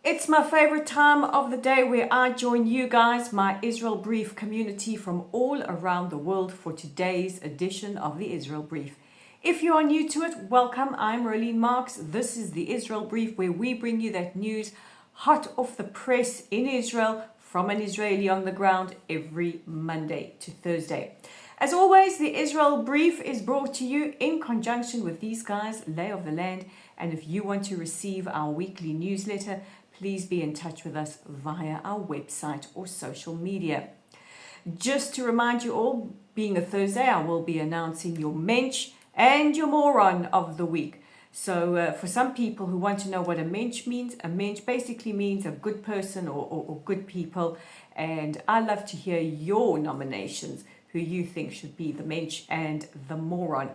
It's my favorite time of the day where I join you guys, my Israel Brief community from all around the world for today's edition of the Israel Brief. If you are new to it, welcome. I'm Rolene Marks. This is the Israel Brief where we bring you that news hot off the press in Israel from an Israeli on the ground every Monday to Thursday. As always, the Israel Brief is brought to you in conjunction with these guys, Lay of the Land. And if you want to receive our weekly newsletter, please be in touch with us via our website or social media. Just to remind you all, being a Thursday, I will be announcing your Mench and your moron of the week. So for some people who want to know what a mensch means, a mensch basically means a good person or good people. And I love to hear your nominations, who you think should be the mensch and the moron.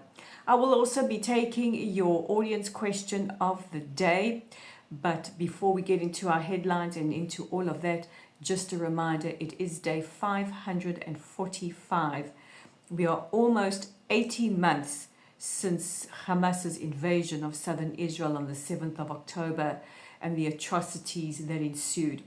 I will also be taking your audience question of the day. But before we get into our headlines and into all of that, just a reminder, it is day 545. We are almost 18 months since Hamas's invasion of southern Israel on the 7th of October and the atrocities that ensued.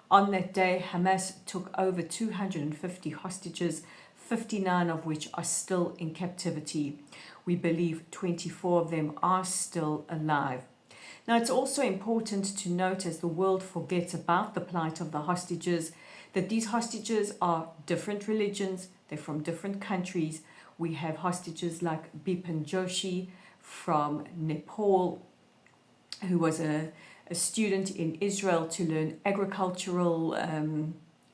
On that day, Hamas took over 250 hostages, 59 of which are still in captivity. We believe 24 of them are still alive. Now, it's also important to note, as the world forgets about the plight of the hostages, that these hostages are different religions, they're from different countries. We have hostages like Bipin Joshi from Nepal, who was a student in Israel to learn agricultural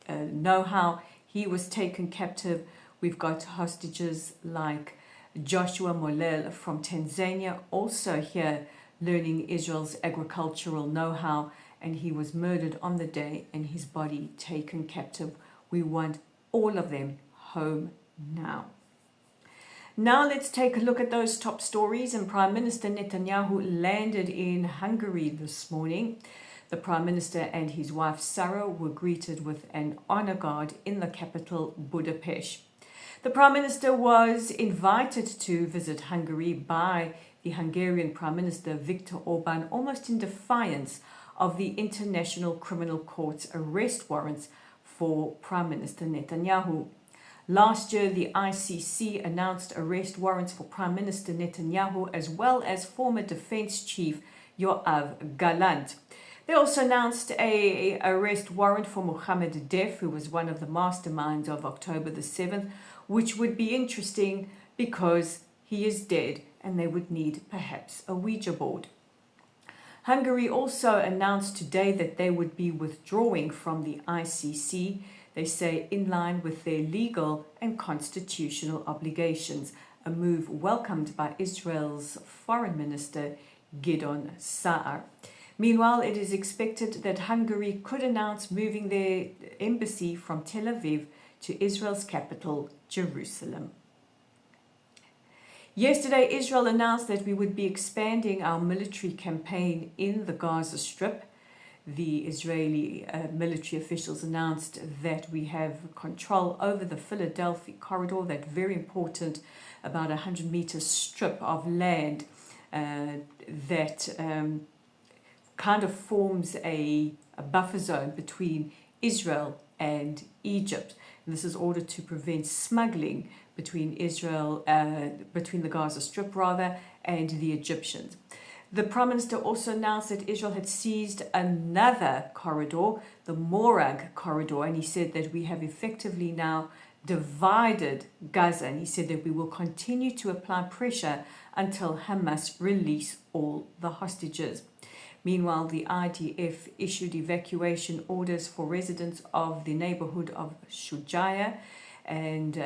know-how. He was taken captive. We've got hostages like Joshua Molel from Tanzania, also here learning Israel's agricultural know-how, and he was murdered on the day and his body taken captive. We want all of them home now. Now let's take a look at those top stories. And Prime Minister Netanyahu landed in Hungary this morning. The Prime Minister and his wife Sarah were greeted with an honor guard in the capital, Budapest. The Prime Minister was invited to visit Hungary by the Hungarian Prime Minister Viktor Orban, almost in defiance of the International Criminal Court's arrest warrants for Prime Minister Netanyahu. Last year, the ICC announced arrest warrants for Prime Minister Netanyahu as well as former Defense Chief Yoav Gallant. They also announced an arrest warrant for Mohammed Def, who was one of the masterminds of October the 7th, which would be interesting because he is dead and they would need perhaps a Ouija board. Hungary also announced today that they would be withdrawing from the ICC, they say in line with their legal and constitutional obligations, a move welcomed by Israel's Foreign Minister Gideon Sa'ar. Meanwhile, it is expected that Hungary could announce moving their embassy from Tel Aviv to Israel's capital, Jerusalem. Yesterday, Israel announced that we would be expanding our military campaign in the Gaza Strip. The Israeli military officials announced that we have control over the Philadelphia corridor, that very important, about 100-meter strip of land that kind of forms a buffer zone between Israel and Egypt. And this is ordered to prevent smuggling between between the Gaza Strip and the Egyptians. The Prime Minister also announced that Israel had seized another corridor, the Morag corridor, and he said that we have effectively now divided Gaza, and he said that we will continue to apply pressure until Hamas release all the hostages. Meanwhile, the IDF issued evacuation orders for residents of the neighborhood of Shujaya, and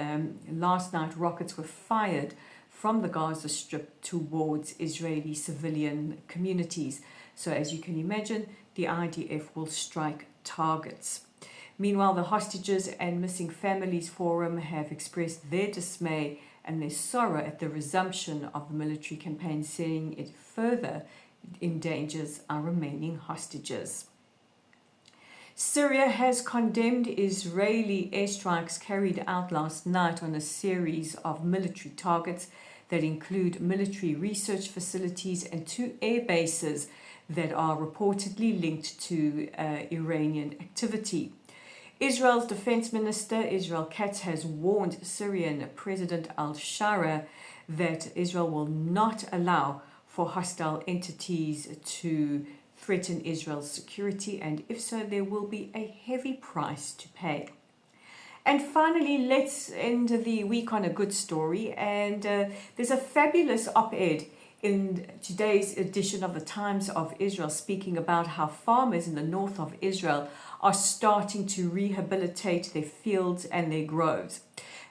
last night rockets were fired from the Gaza Strip towards Israeli civilian communities. So as you can imagine, the IDF will strike targets. Meanwhile, the Hostages and Missing Families Forum have expressed their dismay and their sorrow at the resumption of the military campaign, saying it further endangers our remaining hostages. Syria has condemned Israeli airstrikes carried out last night on a series of military targets that include military research facilities and 2 air bases that are reportedly linked to Iranian activity. Israel's defense minister, Israel Katz, has warned Syrian President al-Shara that Israel will not allow for hostile entities to threaten Israel's security, and if so, there will be a heavy price to pay. And finally, let's end the week on a good story. And there's a fabulous op-ed in today's edition of the Times of Israel speaking about how farmers in the north of Israel are starting to rehabilitate their fields and their groves.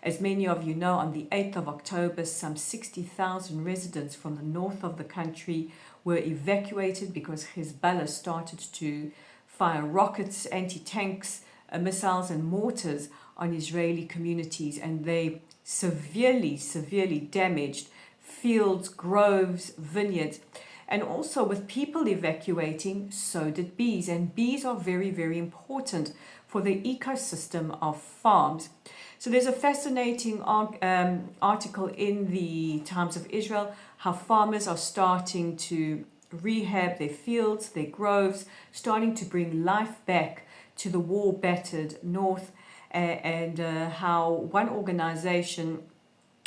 As many of you know, on the 8th of October, some 60,000 residents from the north of the country were evacuated because Hezbollah started to fire rockets, anti-tanks, missiles and mortars on Israeli communities, and they severely damaged fields, groves, vineyards. And also with people evacuating, so did bees. And bees are very important for the ecosystem of farms. So there's a fascinating article in the Times of Israel, how farmers are starting to rehab their fields, their groves, starting to bring life back to the war-battered north, and how one organization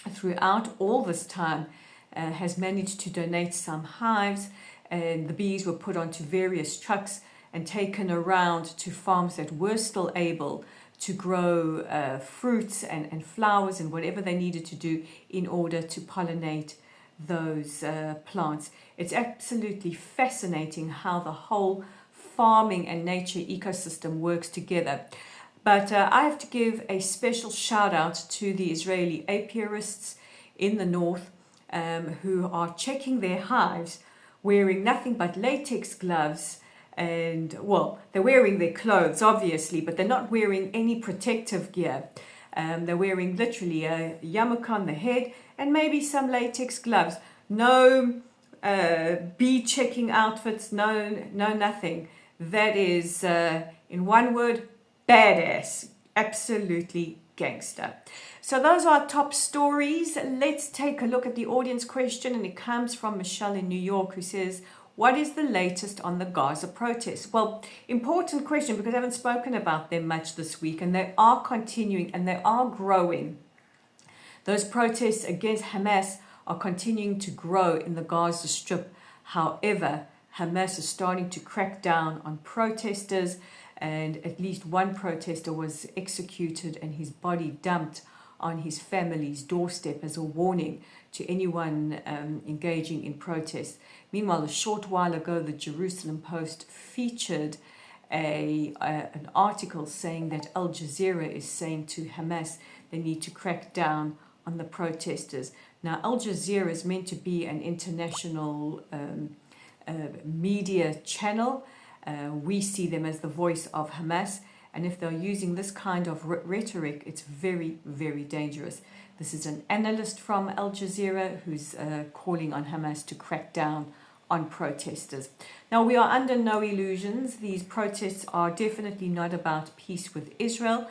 throughout all this time has managed to donate some hives, and the bees were put onto various trucks and taken around to farms that were still able to grow fruits and flowers and whatever they needed to do in order to pollinate those plants. It's absolutely fascinating how the whole farming and nature ecosystem works together. But I have to give a special shout out to the Israeli apiarists in the north who are checking their hives, wearing nothing but latex gloves. And, well, they're wearing their clothes, obviously, but they're not wearing any protective gear. They're wearing literally a yarmulke on the head and maybe some latex gloves. No bee checking outfits, no nothing. That is, in one word, badass. Absolutely gangster. So those are our top stories. Let's take a look at the audience question, and it comes from Michelle in New York, who says, what is the latest on the Gaza protests? Well, important question, because I haven't spoken about them much this week, and they are continuing and they are growing. Those protests against Hamas are continuing to grow in the Gaza Strip. However, Hamas is starting to crack down on protesters, and at least one protester was executed and his body dumped on his family's doorstep as a warning to anyone engaging in protest. Meanwhile, a short while ago, the Jerusalem Post featured an article saying that Al Jazeera is saying to Hamas they need to crack down on the protesters. Now, Al Jazeera is meant to be an international media channel. We see them as the voice of Hamas. And if they're using this kind of rhetoric, it's very dangerous. This is an analyst from Al Jazeera who's calling on Hamas to crack down on protesters. Now, we are under no illusions. These protests are definitely not about peace with Israel.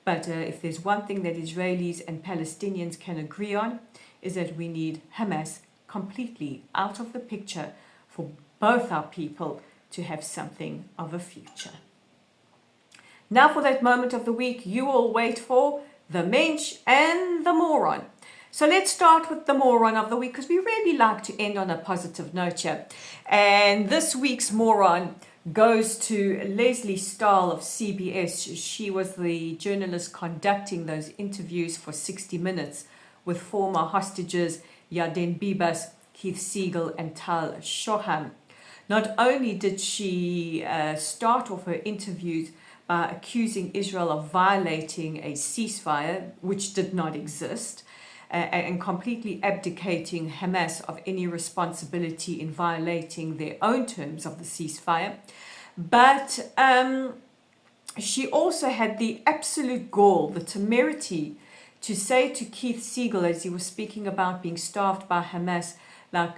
But if there's one thing that Israelis and Palestinians can agree on, is that we need Hamas completely out of the picture for both our people to have something of a future. Now for that moment of the week you all wait for, the mensch and the moron. So let's start with the moron of the week, because we really like to end on a positive note here. And this week's moron goes to Leslie Stahl of CBS. She was the journalist conducting those interviews for 60 Minutes with former hostages Yarden Bibas, Keith Siegel and Tal Shoham. Not only did she start off her interviews by accusing Israel of violating a ceasefire, which did not exist, and completely abdicating Hamas of any responsibility in violating their own terms of the ceasefire. But she also had the absolute gall, the temerity, to say to Keith Siegel, as he was speaking about being starved by Hamas, like,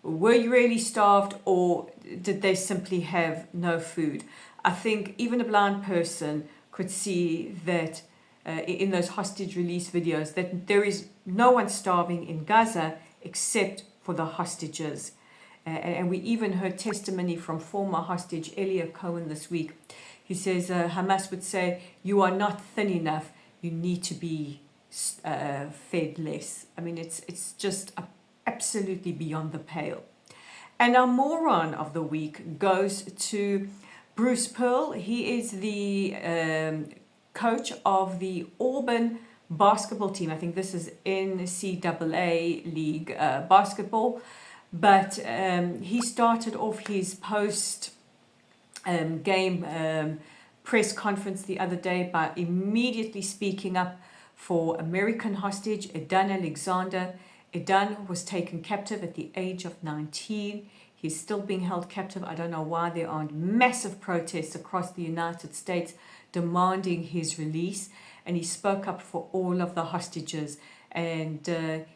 were you really starved, or did they simply have no food? I think even a blind person could see that in those hostage release videos that there is no one starving in Gaza except for the hostages. And we even heard testimony from former hostage Elia Cohen this week. He says Hamas would say, you are not thin enough, you need to be fed less. I mean, it's just absolutely beyond the pale. And our moron of the week goes to Bruce Pearl. He is the coach of the Auburn basketball team. I think this is NCAA league basketball. But he started off his post-game press conference the other day by immediately speaking up for American hostage Edan Alexander. Edan was taken captive at the age of 19. He's still being held captive. I don't know why there aren't massive protests across the United States demanding his release. And he spoke up for all of the hostages. And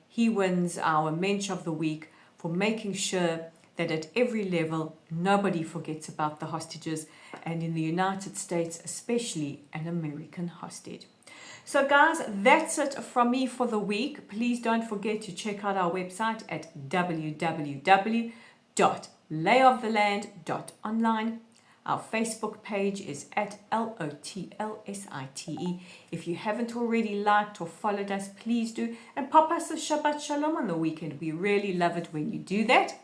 he wins our Mench of the Week for making sure that at every level, nobody forgets about the hostages. And in the United States, especially an American hostage. So guys, that's it from me for the week. Please don't forget to check out our website at www.layoftheland.online. Our Facebook page is at LOTLSITE. If you haven't already liked or followed us, please do. And pop us a Shabbat Shalom on the weekend. We really love it when you do that.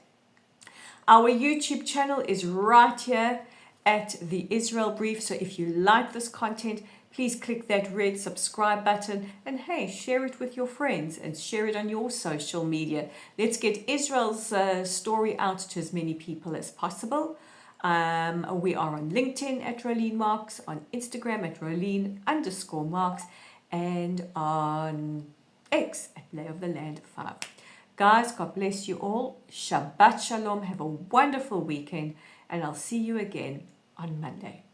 Our YouTube channel is right here at the Israel Brief. So if you like this content, please click that red subscribe button and hey, share it with your friends and share it on your social media. Let's get Israel's story out to as many people as possible. We are on LinkedIn at Rolene Marks, on Instagram at Rolene_Marks, and on X at Lay of the Land 5. Guys, God bless you all. Shabbat Shalom. Have a wonderful weekend, and I'll see you again on Monday.